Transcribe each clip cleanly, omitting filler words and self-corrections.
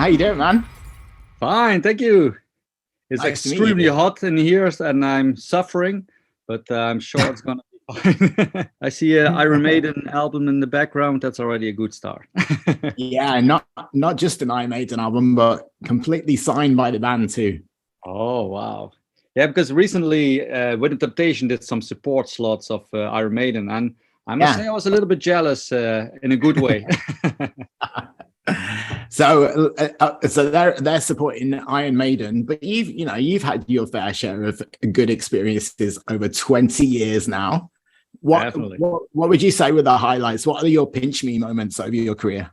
you doing, man? Fine, thank you. It's Nice to meet extremely you. hot in here, and I'm suffering, but I'm sure it's gonna be fine. I see an Iron Maiden album in the background. That's already a good start. Yeah, not just an Iron Maiden album, but completely signed by the band too. Oh, wow. Yeah, because recently with Adaptation did some support slots of Iron Maiden, and I must say I was a little bit jealous in a good way. So they're supporting Iron Maiden, but you've had your fair share of good experiences over 20 years now. What would you say were the highlights? What are your pinch me moments over your career?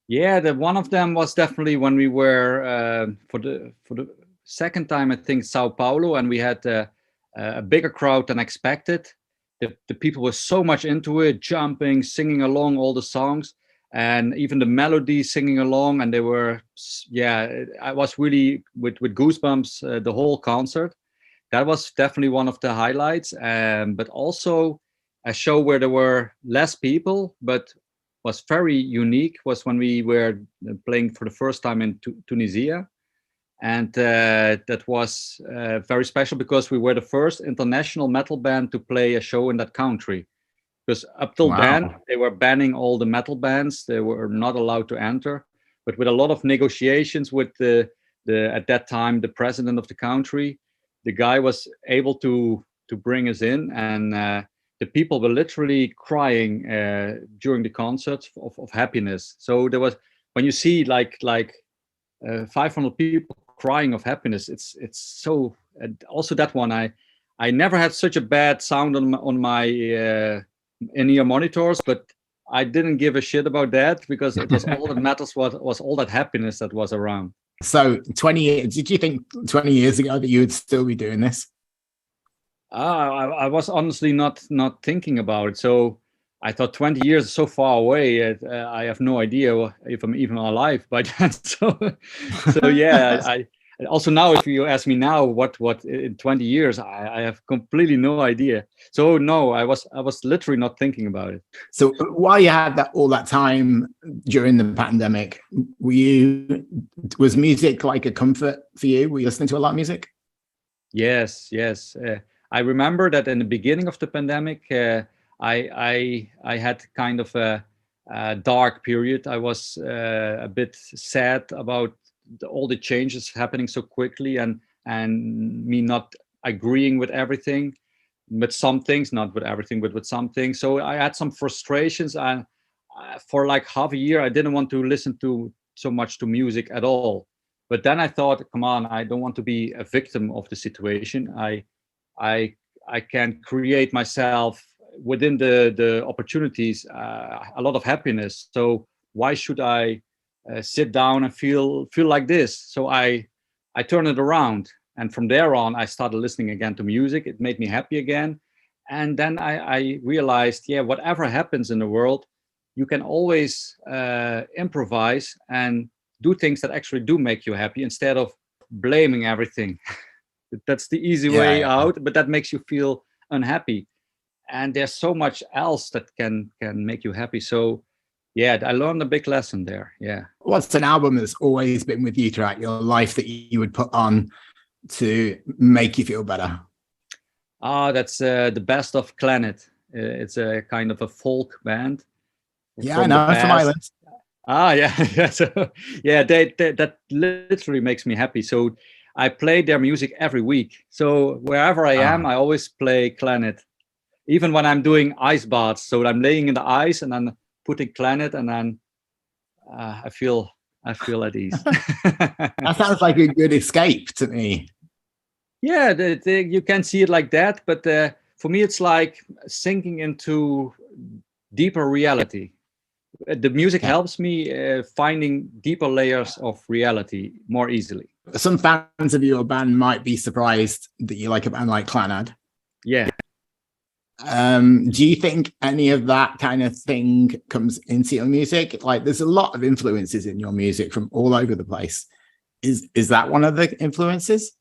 Yeah, one of them was definitely when we were for the second time, I think, Sao Paulo, and we had a bigger crowd than expected. The people were so much into it, jumping, singing along all the songs, and even the melody singing along. And they were, I was really with goosebumps the whole concert. That was definitely one of the highlights. But also a show where there were less people, but was very unique was when we were playing for the first time in Tunisia. And that was very special because we were the first international metal band to play a show in that country. Because up till then, they were banning all the metal bands. They were not allowed to enter. But with a lot of negotiations with the at that time, the president of the country, the guy was able to bring us in. And the people were literally crying during the concerts of happiness. So there was, when you see like 500 people crying of happiness, it's so. Also that one, I never had such a bad sound on my in-ear monitors, but I didn't give a shit about that because it was all that matters was all that happiness that was around. So 20 years, did you think 20 years ago that you would still be doing this? I was honestly not thinking about it. So I thought 20 years is so far away. I have no idea if I'm even alive by then. So yeah, I also now, if you ask me now, what in 20 years, I have completely no idea. So no, I was literally not thinking about it. So while you had all that time during the pandemic, was music like a comfort for you? Were you listening to a lot of music? Yes. I remember that in the beginning of the pandemic, I had kind of a dark period. I was a bit sad about all the changes happening so quickly, and me not agreeing with everything, with some things, not with everything, but with some things. So I had some frustrations, and for like half a year, I didn't want to listen to so much to music at all. But then I thought, come on, I don't want to be a victim of the situation. I can create myself within the opportunities a lot of happiness. So why should I sit down and feel like this? So I turned it around, and from there on I started listening again to music. It made me happy again, and then I realized, whatever happens in the world, you can always improvise and do things that actually do make you happy instead of blaming everything. That's the easy way out, but that makes you feel unhappy. And there's so much else that can make you happy. So yeah, I learned a big lesson there. Yeah. What's an album that's always been with you throughout your life that you would put on to make you feel better? That's the Best of Clannad. It's a kind of a folk band. Yeah, I know, from Ireland. Yeah. So, yeah, that literally makes me happy. So I play their music every week. So wherever I am, I always play Clannad. Even when I'm doing ice baths, so I'm laying in the ice and then putting Clannad, and then I feel at ease. That sounds like a good escape to me. Yeah, you can see it like that, but for me, it's like sinking into deeper reality. The music helps me finding deeper layers of reality more easily. Some fans of your band might be surprised that you like a band like Clannad. Yeah. Do you think any of that kind of thing comes into your music? Like, there's a lot of influences in your music from all over the place. Is that one of the influences?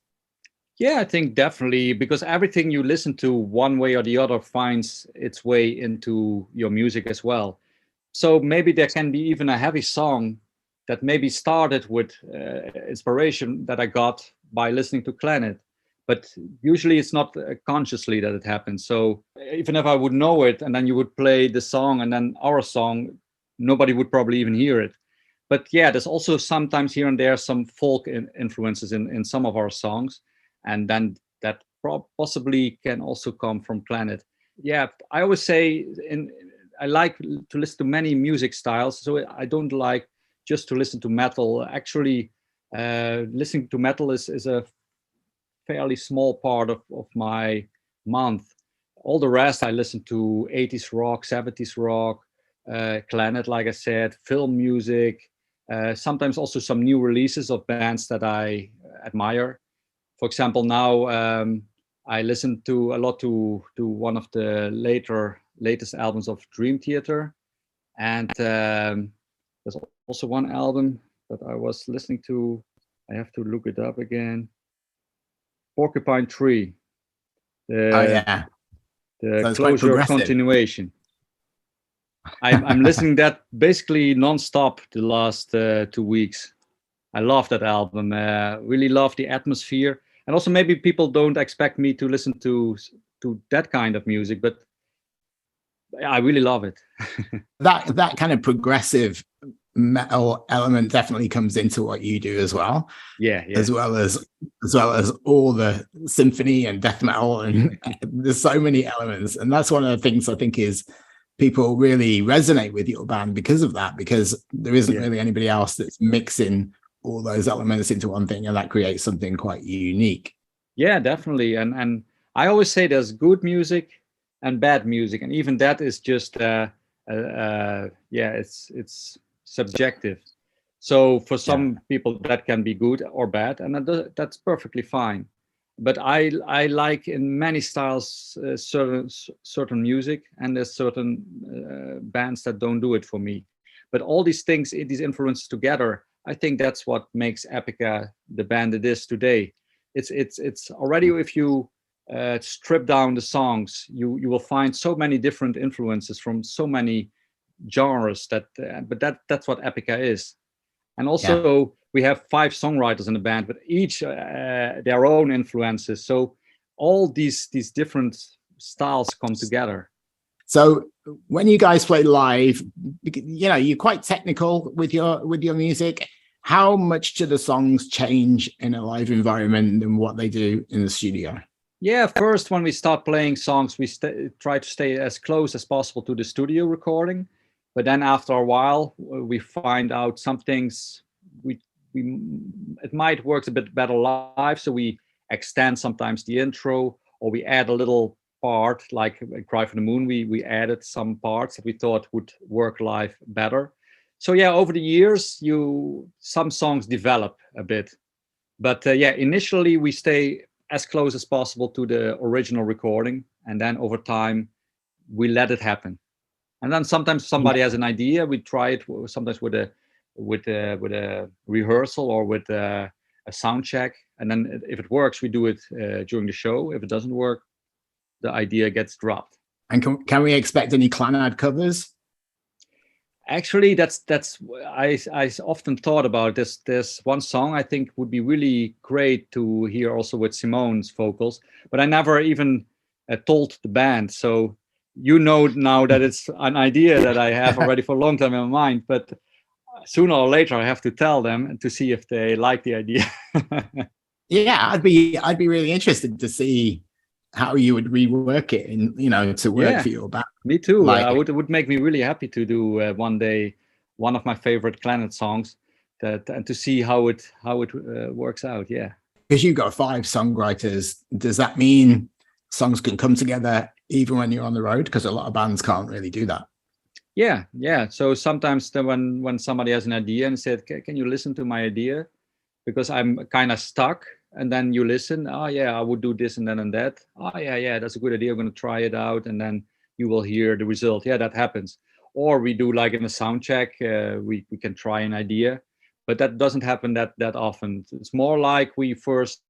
Yeah, I think definitely, because everything you listen to one way or the other finds its way into your music as well. So maybe there can be even a heavy song that maybe started with inspiration that I got by listening to Planet. But usually it's not consciously that it happens. So even if I would know it and then you would play the song and then our song, nobody would probably even hear it. But yeah, there's also sometimes here and there some folk influences in some of our songs. And then that possibly can also come from Planet. Yeah, I always say I like to listen to many music styles. So I don't like just to listen to metal. Actually, listening to metal is a fairly small part of my month. All the rest I listen to 80s rock, 70s rock, Planet, like I said, film music, sometimes also some new releases of bands that I admire. For example, now I listen to a lot to one of the latest albums of Dream Theater, and there's also one album that I was listening to. I have to look it up again. Porcupine Tree. Yeah. The closure continuation. I'm listening that basically non-stop the last 2 weeks. I love that album. Really love the atmosphere, and also maybe people don't expect me to listen to that kind of music, but I really love it. that kind of progressive metal element definitely comes into what you do as well. Yeah. As well as all the symphony and death metal, and there's so many elements. And that's one of the things I think is people really resonate with your band because of that, because there isn't really anybody else that's mixing all those elements into one thing, and that creates something quite unique. Yeah, definitely. And I always say there's good music and bad music, and even that is just it's subjective. So for some people that can be good or bad, and that's perfectly fine. But I like in many styles certain music, and there's certain bands that don't do it for me. But all these things, these influences together, I think that's what makes Epica the band it is today. It's already, if you strip down the songs, you will find so many different influences from so many genres but that's what Epica is. And also we have 5 songwriters in the band, but each their own influences. So all these different styles come together. So when you guys play live, you're quite technical with your music. How much do the songs change in a live environment than what they do in the studio? Yeah, first when we start playing songs, we try to stay as close as possible to the studio recording. But then after a while, we find out some things it might work a bit better live. So we extend sometimes the intro, or we add a little part, like Cry for the Moon. We added some parts that we thought would work live better. So yeah, over the years, some songs develop a bit. But initially we stay as close as possible to the original recording, and then over time we let it happen. And then sometimes somebody has an idea, we try it sometimes with a rehearsal or with a sound check, and then if it works, we do it during the show. If it doesn't work, the idea gets dropped. And can we expect any Clannad covers? Actually, I often thought about this. There's one song I think would be really great to hear also with Simone's vocals, but I never even told the band. So now that it's an idea that I have already for a long time in my mind, but sooner or later I have to tell them to see if they like the idea. Yeah, I'd be really interested to see how you would rework it and to work for your band. Me too. It would make me really happy to do one day one of my favorite Clannad songs, and to see how it works out. Yeah, because you've got 5 songwriters, does that mean songs can come together even when you're on the road? Because a lot of bands can't really do that. Yeah. So sometimes when somebody has an idea and said, "Can you listen to my idea?" Because I'm kind of stuck. And then you listen, I would do this and then and that. That's a good idea. I'm going to try it out. And then you will hear the result. Yeah, that happens. Or we do like in a sound check, we can try an idea, but that doesn't happen that often. It's more like we first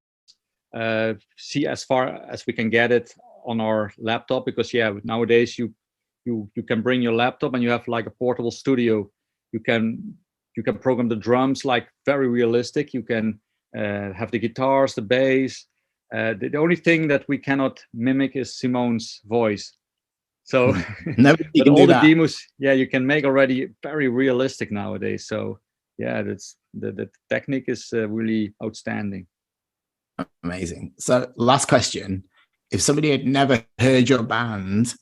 see as far as we can get it on our laptop, because nowadays you can bring your laptop and you have like a portable studio. You can You can program the drums like very realistic. You can have the guitars, the bass. The only thing that we cannot mimic is Simone's voice. So, but all the demos, you can make already very realistic nowadays. So, that's the technique is really outstanding. Amazing. So, last question: if somebody had never heard your band,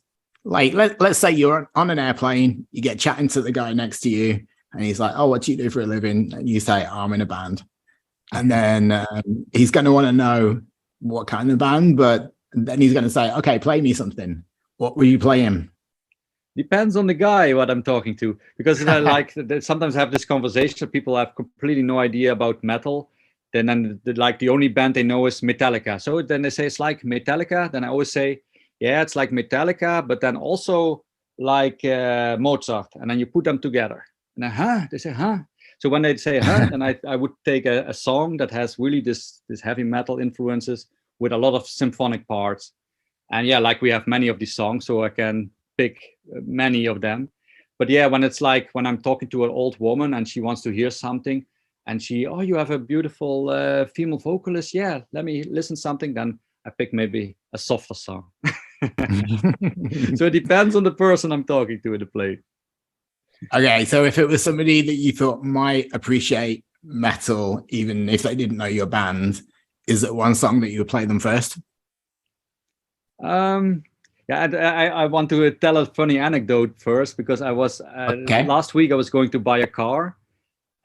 like let's say you're on an airplane, you get chatting to the guy next to you, and he's like, "Oh, what do you do for a living?" And you say, "Oh, I'm in a band," and then he's going to want to know what kind of band, but then he's going to say, "Okay, play me something." What will you play him? Depends on the guy what I'm talking to, because I like sometimes have this conversation. People have completely no idea about metal. Then like the only band they know is Metallica. So then they say it's like Metallica. Then I always say, yeah, it's like Metallica, but then also like Mozart. And then you put them together. And then, they say, So when they say, then I would take a song that has really this heavy metal influences with a lot of symphonic parts. And like we have many of these songs, so I can pick many of them. But when it's like when I'm talking to an old woman and she wants to hear something, and you have a beautiful female vocalist. Yeah, let me listen something. Then I pick maybe a softer song. So it depends on the person I'm talking to in the play. Okay, so if it was somebody that you thought might appreciate metal, even if they didn't know your band, is it one song that you would play them first? I want to tell a funny anecdote first, because I was last week I was going to buy a car,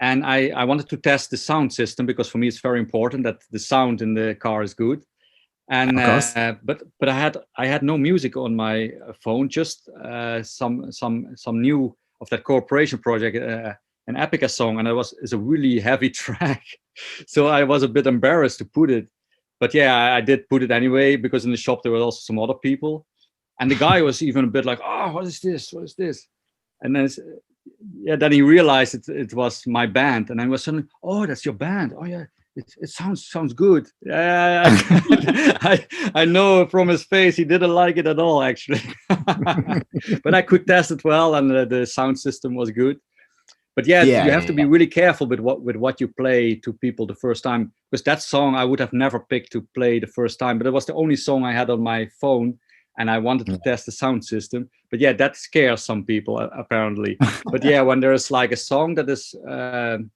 and I wanted to test the sound system, because for me it's very important that the sound in the car is good. And but I had no music on my phone, just some new of that corporation project, an Epica song, and it's a really heavy track, so I was a bit embarrassed to put it. But I did put it anyway, because in the shop there were also some other people. And the guy was even a bit like, "Oh, what is this? What is this?" And then, then he realized it was my band. And I was suddenly, "Oh, that's your band. Oh, yeah, it sounds good." I know from his face he didn't like it at all, actually. But I could test it well, and the sound system was good. But you have to be really careful with what you play to people the first time, because that song I would have never picked to play the first time. But it was the only song I had on my phone, and I wanted to test the sound system. But that scares some people apparently. But when there's like a song that is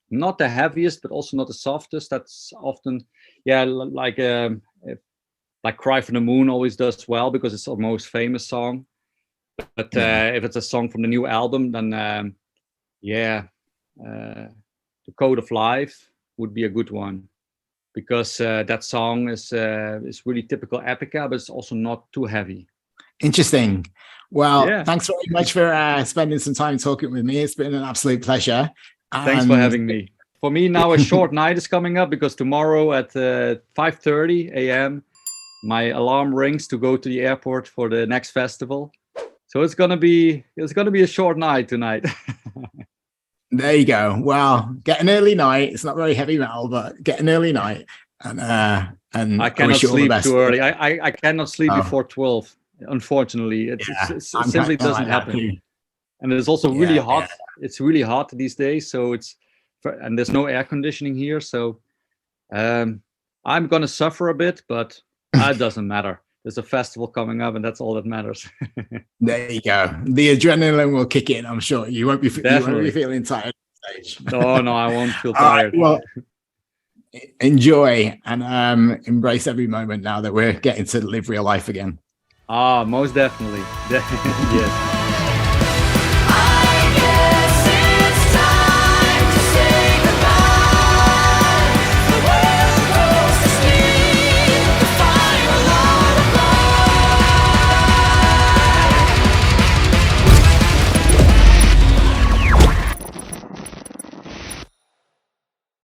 not the heaviest, but also not the softest, that's often like "Cry for the Moon" always does well, because it's our most famous song. But if it's a song from the new album, then The Code of Life would be a good one, because that song is really typical Epica, but it's also not too heavy. Interesting. Well, thanks very much for spending some time talking with me. It's been an absolute pleasure. Thanks for having me. For me now, a short night is coming up, because tomorrow at 5:30 a.m. my alarm rings to go to the airport for the next festival. So it's gonna be a short night tonight. There you go. Well, get an early night. It's not very heavy metal, but get an early night. And I cannot sleep too early. I cannot sleep before 12. Unfortunately, it simply doesn't happen. And it's also really hot. It's really hot these days. So and there's no air conditioning here. So I'm gonna suffer a bit, but that doesn't matter. There's a festival coming up, and that's all that matters. There you go. The adrenaline will kick in, I'm sure. You won't be feeling tired at stage. No, I won't feel tired. Well, enjoy and embrace every moment now that we're getting to live real life again. Most definitely. Yes.